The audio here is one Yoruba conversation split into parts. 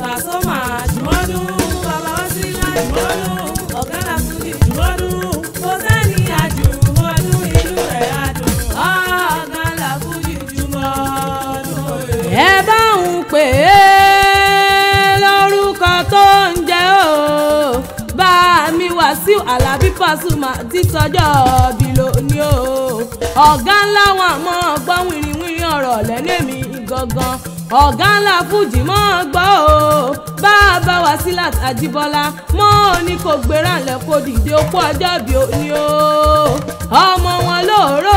Pasuma jùmọ́dún bàbá wá sí láì jùmọ́dún ọ̀gá làkúndì jùmọ́dún kò sẹ́ni àjùmọ́dún inú rẹ̀ adùn ọ̀gá làkúndì jùmọ́dún. ẹ bá ń pè é lórúkọ tó ń jẹ́ o bá mi Wàsíù Àlàbí Pasuma ti sọjọ́ bí lónìí o ọ̀gá ńlá wọn àmọ́ gbọ́ wìrìwìrì ọ̀rọ̀ lẹ́nẹ̀mí gangan ọ̀gá ńlá fújì mọ́ gbọ́ o bàbá Wasilat Àjíbọ́lá mọ́ ní kò gbéra ńlẹ̀ kó dìde okú ọjọ́ bí òní o ọmọ wọn lóòrò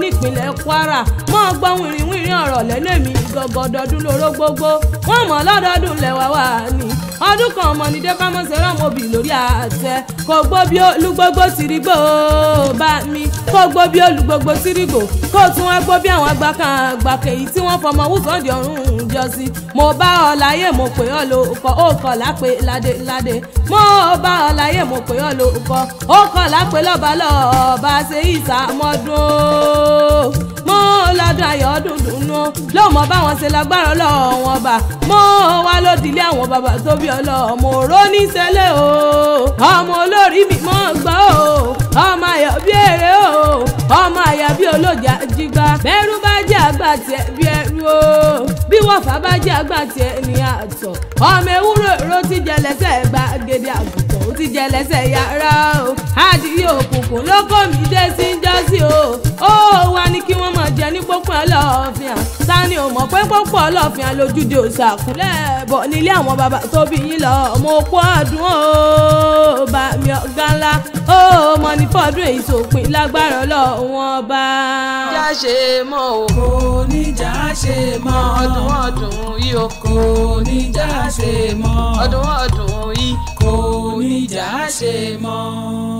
nípínlẹ̀ Kwara mọ́ gbọ́ wìrìwìrì ọ̀rọ̀ lẹ́nẹ̀mí gangan dọdún lóró gbogbo wọ́n mọ̀ lọ́dọọdún lẹ́wà wà ní ọdún kan ọmọ ní dẹ́kámọ́sẹ̀ rọ́mọbì lórí àtẹ kò gbó bí olúgbógbó tìrìgbò bá mi kò gbó bí olúgbógbó tìrìgbò kò tún wá gbó bí àwọn agbákangbàkè yìí tí wọ́n fọmọ wùsọ̀ndì ọ̀run jọ sí mo bá ọ láyé mo pè ọ́ lo ó kọ̀ lápè ládé mo bá ọ láyé mo pè ọ́ lo ó kọ̀ lápè lọ́ba ṣe ìsàmọ́dún mo lọ́dún ayọ̀ ọdún dùnú ló mọ báwọn ṣe lágbára ọlọ́wọ́n bá mo wá lódìlé àwọn bàbá tó bí ọlọ́mọ òró ní sẹ́lẹ̀ o ọmọ olórí mi mọ́ gbọ́ o ọmọ ayọ̀ bí èrè o ọmọ ayọ̀ bí olójà jígbá bẹ́rù bá jẹ́ àgbà tiẹ̀ bí ẹrú o bí wọ́fà bá jẹ́ àgbà tiẹ̀ ní àtọ̀ ọmọ ewúro èrò ti jẹ lẹ́sẹ̀ gbàgede àgùntàn ó ti jẹ lẹ́sẹ̀ yàrá o adìyẹ òkùnkùn ló kọ́ mi dé sí ń jọ́sí o ó wá ní kí wọ́n máa jẹ ní pópó ọlọ́ọ̀fìn sani ò mọ̀ pé pópó ọlọ́ọ̀fìn lójúde òṣàkúlẹ̀ bọ̀ nílé àwọn bàbá tó bí yín lọ ọmọ òkú ọdún ó bá mi ọ̀gá ńlá ó mọ ní fọ́dún èyí sòpin lágbára ọlọ́wọ́n bá. já ṣe mọ́ o kò ní já ṣe mọ́ ọdún yìí o kò ní já ṣe mọ́ ọdún yìí kò ní já ṣe mọ́.